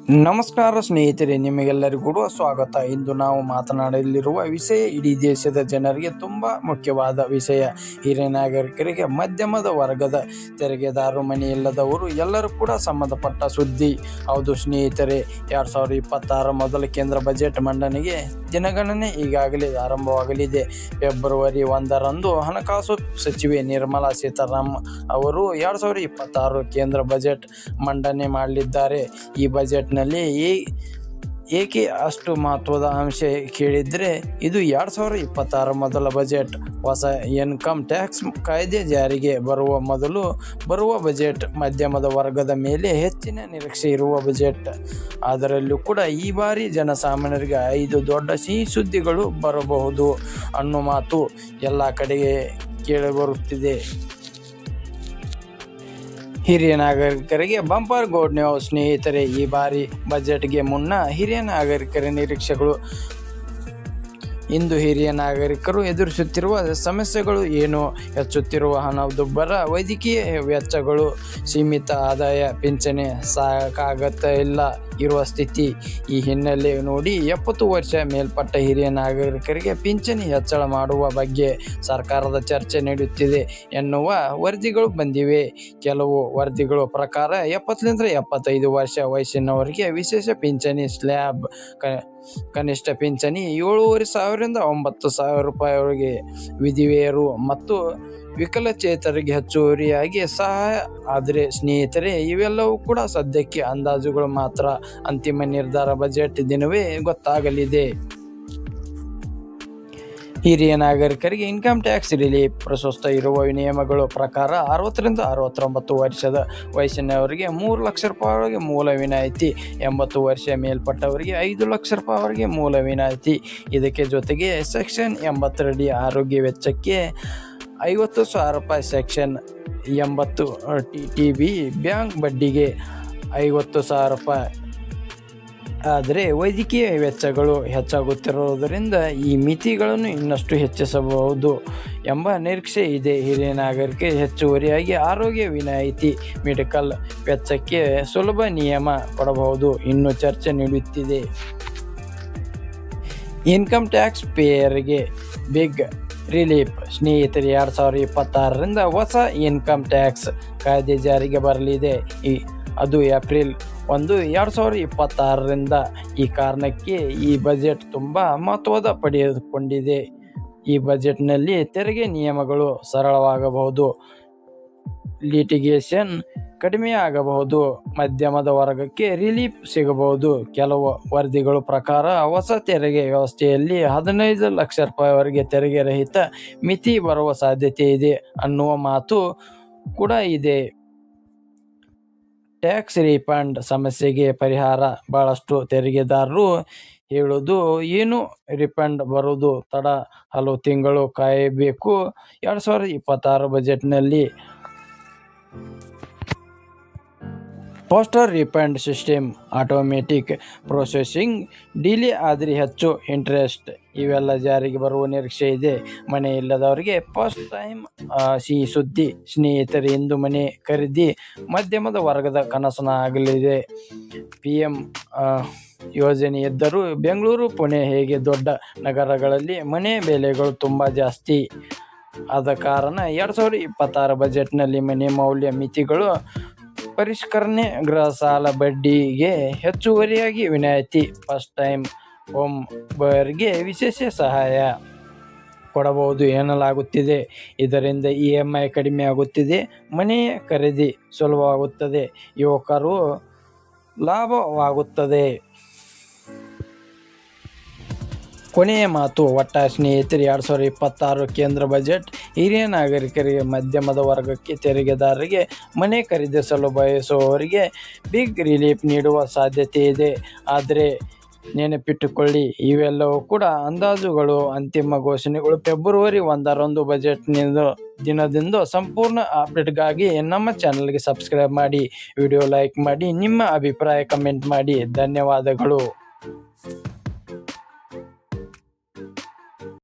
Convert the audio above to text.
ನಮಸ್ಕಾರ ಸ್ನೇಹಿತರೆ, ನಿಮಗೆಲ್ಲರಿಗೂ ಕೂಡ ಸ್ವಾಗತ. ಇಂದು ನಾವು ಮಾತನಾಡಲಿರುವ ವಿಷಯ ಇಡೀ ದೇಶದ ಜನರಿಗೆ ತುಂಬ ಮುಖ್ಯವಾದ ವಿಷಯ. ಹಿರಿಯ ನಾಗರಿಕರಿಗೆ, ಮಧ್ಯಮದ ವರ್ಗದ ತೆರಿಗೆದಾರರು, ಮನೆಯಿಲ್ಲದವರು ಎಲ್ಲರೂ ಕೂಡ ಸಂಬಂಧಪಟ್ಟ ಸುದ್ದಿ. ಹೌದು ಸ್ನೇಹಿತರೆ, 2026 ಮೊದಲ ಕೇಂದ್ರ ಬಜೆಟ್ ಮಂಡನೆಗೆ ದಿನಗಣನೆ ಈಗಾಗಲೇ ಆರಂಭವಾಗಲಿದೆ. ಫೆಬ್ರವರಿ 1ರಂದು ಹಣಕಾಸು ಸಚಿವೆ ನಿರ್ಮಲಾ ಸೀತಾರಾಮನ್ ಅವರು 2026 ಕೇಂದ್ರ ಬಜೆಟ್ ಮಂಡನೆ ಮಾಡಲಿದ್ದಾರೆ. ಈ ಬಜೆಟ್ ನಲ್ಲಿ ಏಕೆ ಅಷ್ಟು ಮಹತ್ವದ ಅಂಶ ಕೇಳಿದ್ರೆ, ಇದು 2026 ಮೊದಲ ಬಜೆಟ್. ಹೊಸ ಇನ್ಕಮ್ ಟ್ಯಾಕ್ಸ್ ಕಾಯ್ದೆ ಜಾರಿಗೆ ಬರುವ ಮೊದಲು ಬರುವ ಬಜೆಟ್. ಮಧ್ಯಮದ ವರ್ಗದ ಮೇಲೆ ಹೆಚ್ಚಿನ ನಿರೀಕ್ಷೆ ಇರುವ ಬಜೆಟ್. ಅದರಲ್ಲೂ ಕೂಡ ಈ ಬಾರಿ ಜನಸಾಮಾನ್ಯರಿಗೆ 5 ದೊಡ್ಡ ಸಿಹಿ ಸುದ್ದಿಗಳು ಬರಬಹುದು ಅನ್ನೋ ಮಾತು ಎಲ್ಲ ಕಡೆಗೆ ಕೇಳಿಬರುತ್ತಿದೆ. ಹಿರಿಯ ನಾಗರಿಕರಿಗೆ ಬಂಪರ್ ಗುಡ್ ನ್ಯೂಸ್ ಸ್ನೇಹಿತರೆ, ಈ ಬಾರಿ ಬಜೆಟ್ಗೆ ಮುನ್ನ ಹಿರಿಯ ನಾಗರಿಕರ ನಿರೀಕ್ಷೆಗಳು. ಇಂದು ಹಿರಿಯ ನಾಗರಿಕರು ಎದುರಿಸುತ್ತಿರುವ ಸಮಸ್ಯೆಗಳು ಏನು? ಹೆಚ್ಚುತ್ತಿರುವ ಹಣದುಬ್ಬರ, ವೈದ್ಯಕೀಯ ವೆಚ್ಚಗಳು, ಸೀಮಿತ ಆದಾಯ, ಪಿಂಚಣಿ ಸಾಕಾಗುತ್ತಿಲ್ಲ ಇರುವ ಸ್ಥಿತಿ. ಈ ಹಿನ್ನೆಲೆ ನೋಡಿ 70 ವರ್ಷ ಮೇಲ್ಪಟ್ಟ ಹಿರಿಯ ನಾಗರಿಕರಿಗೆ ಪಿಂಚಣಿ ಹೆಚ್ಚಳ ಮಾಡುವ ಬಗ್ಗೆ ಸರ್ಕಾರದ ಚರ್ಚೆ ನಡೆಯುತ್ತಿದೆ ಎನ್ನುವ ವರದಿಗಳು ಬಂದಿವೆ. ಕೆಲವು ವರದಿಗಳ ಪ್ರಕಾರ 70ರಿಂದ 75 ವರ್ಷ ವಯಸ್ಸಿನವರಿಗೆ ವಿಶೇಷ ಪಿಂಚಣಿ ಸ್ಲ್ಯಾಬ್, ಕನಿಷ್ಠ ಪಿಂಚಣಿ 7,500ರಿಂದ 9,000 ರೂಪಾಯಿವರೆಗೆ, ವಿಧವೆಯರು ಮತ್ತು ವಿಕಲಚೇತರಿಗೆ ಹೆಚ್ಚುವರಿಯಾಗಿ ಸಹಾಯ. ಆದರೆ ಸ್ನೇಹಿತರೆ, ಇವೆಲ್ಲವೂ ಕೂಡ ಸದ್ಯಕ್ಕೆ ಅಂದಾಜುಗಳು ಮಾತ್ರ. ಅಂತಿಮ ನಿರ್ಧಾರ ಬಜೆಟ್ ದಿನವೇ ಗೊತ್ತಾಗಲಿದೆ. ಹಿರಿಯ ನಾಗರಿಕರಿಗೆ ಇನ್ಕಮ್ ಟ್ಯಾಕ್ಸ್ ರಿಲೀಫ್. ಪ್ರಸ್ತುತ ಇರುವ ನಿಯಮಗಳ ಪ್ರಕಾರ 60ರಿಂದ 69 ವರ್ಷದ ವಯಸ್ಸಿನವರಿಗೆ 3 ಲಕ್ಷ ರೂಪಾಯಿವರೆಗೆ ಮೂಲ ವಿನಾಯಿತಿ, 80 ವರ್ಷ ಮೇಲ್ಪಟ್ಟವರಿಗೆ 5 ಲಕ್ಷ ರೂಪಾಯಿವರೆಗೆ ಮೂಲ ವಿನಾಯಿತಿ. ಇದಕ್ಕೆ ಜೊತೆಗೆ ಸೆಕ್ಷನ್ 80 ಅಡಿ ಆರೋಗ್ಯ ವೆಚ್ಚಕ್ಕೆ 50,000 ರೂಪಾಯಿ, ಸೆಕ್ಷನ್ 80 TTB ಬ್ಯಾಂಕ್ ಬಡ್ಡಿಗೆ 50,000 ರೂಪಾಯಿ. ಆದರೆ ವೈದ್ಯಕೀಯ ವೆಚ್ಚಗಳು ಹೆಚ್ಚಾಗುತ್ತಿರುವುದರಿಂದ ಈ ಮಿತಿಗಳನ್ನು ಇನ್ನಷ್ಟು ಹೆಚ್ಚಿಸಬಹುದು ಎಂಬ ನಿರೀಕ್ಷೆ ಇದೆ. ಹಿರಿಯ ನಾಗರಿಕರಿಗೆ ಹೆಚ್ಚುವರಿಯಾಗಿ ಆರೋಗ್ಯ ವಿನಾಯಿತಿ, ಮೆಡಿಕಲ್ ವೆಚ್ಚಕ್ಕೆ ಸುಲಭ ನಿಯಮ ಕೊಡಬಹುದು ಇನ್ನೂ ಚರ್ಚೆ ನಡೆಯುತ್ತಿದೆ. ಇನ್ಕಮ್ ಟ್ಯಾಕ್ಸ್ ಪೇಯರ್ಗೆ ಬಿಗ್ ರಿಲೀಫ್ ಸ್ನೇಹಿತರೆ, 2026ರಿಂದ ಹೊಸ ಇನ್ಕಮ್ ಟ್ಯಾಕ್ಸ್ ಕಾಯ್ದೆ ಜಾರಿಗೆ ಬರಲಿದೆ. ಅದು ಏಪ್ರಿಲ್ 1, 2026ರಿಂದ. ಈ ಕಾರಣಕ್ಕೆ ಈ ಬಜೆಟ್ ತುಂಬ ಮಹತ್ವ ಪಡೆದುಕೊಂಡಿದೆ. ಈ ಬಜೆಟ್ನಲ್ಲಿ ತೆರಿಗೆ ನಿಯಮಗಳು ಸರಳವಾಗಬಹುದು, ಲಿಟಿಗೇಷನ್ ಕಡಿಮೆಯಾಗಬಹುದು, ಮಧ್ಯಮದ ವರ್ಗಕ್ಕೆ ರಿಲೀಫ್ ಸಿಗಬಹುದು. ಕೆಲವು ವರದಿಗಳ ಪ್ರಕಾರ ಹೊಸ ತೆರಿಗೆ ವ್ಯವಸ್ಥೆಯಲ್ಲಿ 15 ಲಕ್ಷ ರೂಪಾಯಿವರೆಗೆ ತೆರಿಗೆ ರಹಿತ ಮಿತಿ ಬರುವ ಸಾಧ್ಯತೆ ಇದೆ ಅನ್ನುವ ಮಾತು ಕೂಡ ಇದೆ. ಟ್ಯಾಕ್ಸ್ ರೀಫಂಡ್ ಸಮಸ್ಯೆಗೆ ಪರಿಹಾರ. ಬಹಳಷ್ಟು ತೆರಿಗೆದಾರರು ಹೇಳೋದು ಏನು, ರೀಫಂಡ್ ಬರೋದು ತಡ, ಹಲವು ತಿಂಗಳು ಕಾಯಬೇಕು. 2026 ಬಜೆಟ್ನಲ್ಲಿ postal refund system, automatic processing, delay ಆದರೆ ಹೆಚ್ಚು ಇಂಟ್ರೆಸ್ಟ್ ಇವೆಲ್ಲ ಜಾರಿಗೆ ಬರುವ ನಿರೀಕ್ಷೆ ಇದೆ. ಮನೆ ಇಲ್ಲದವರಿಗೆ ಫಸ್ಟ್ ಟೈಮ್ ಸಿಹಿ ಸುದ್ದಿ ಸ್ನೇಹಿತರೆ, ಇಂದು ಮನೆ ಖರೀದಿ ಮಧ್ಯಮದ ವರ್ಗದ ಕನಸನಾಗಲಿದೆ. PM ಯೋಜನೆ ಇದ್ದರೂ ಬೆಂಗಳೂರು, ಪುಣೆ ಹೇಗೆ ದೊಡ್ಡ ನಗರಗಳಲ್ಲಿ ಮನೆ ಬೆಲೆಗಳು ತುಂಬ ಜಾಸ್ತಿ. ಆದ ಕಾರಣ 2026 ಬಜೆಟ್ನಲ್ಲಿ ಮನೆ ಮೌಲ್ಯ ಮಿತಿಗಳು ಪರಿಷ್ಕರಣೆ, ಗೃಹ ಸಾಲ ಬಡ್ಡಿಗೆ ಹೆಚ್ಚುವರಿಯಾಗಿ ವಿನಾಯಿತಿ, ಫಸ್ಟ್ ಟೈಮ್ ಹೋಮ್ ಬಯರ್ಗೆ ವಿಶೇಷ ಸಹಾಯ ಕೊಡಬಹುದು ಎನ್ನಲಾಗುತ್ತಿದೆ. ಇದರಿಂದ EMI ಕಡಿಮೆ ಆಗುತ್ತಿದೆ, ಮನೆ ಖರೀದಿ ಸುಲಭವಾಗುತ್ತದೆ, ಯುವಕರು ಲಾಭವಾಗುತ್ತದೆ. ಕೊನೆಯ ಮಾತು. ಒಟ್ಟಾರೆ ಸ್ನೇಹಿತರೆ, 2026 ಕೇಂದ್ರ ಬಜೆಟ್ ಹಿರಿಯ ನಾಗರಿಕರಿಗೆ, ಮಧ್ಯಮದ ವರ್ಗಕ್ಕೆ, ತೆರಿಗೆದಾರರಿಗೆ, ಮನೆ ಖರೀದಿಸಲು ಬಯಸುವವರಿಗೆ ಬಿಗ್ ರಿಲೀಫ್ ನೀಡುವ ಸಾಧ್ಯತೆ ಇದೆ. ಆದರೆ ನೆನಪಿಟ್ಟುಕೊಳ್ಳಿ, ಇವೆಲ್ಲವೂ ಕೂಡ ಅಂದಾಜುಗಳು, ಅಂತಿಮ ಘೋಷಣೆಗಳು. ಫೆಬ್ರವರಿ 1ರಂದು ಬಜೆಟ್ ದಿನದಿಂದ ಸಂಪೂರ್ಣ ಅಪ್ಡೇಟ್ಗಾಗಿ ನಮ್ಮ ಚಾನಲ್ಗೆ ಸಬ್ಸ್ಕ್ರೈಬ್ ಮಾಡಿ, ವಿಡಿಯೋ ಲೈಕ್ ಮಾಡಿ, ನಿಮ್ಮ ಅಭಿಪ್ರಾಯ ಕಮೆಂಟ್ ಮಾಡಿ. ಧನ್ಯವಾದಗಳು.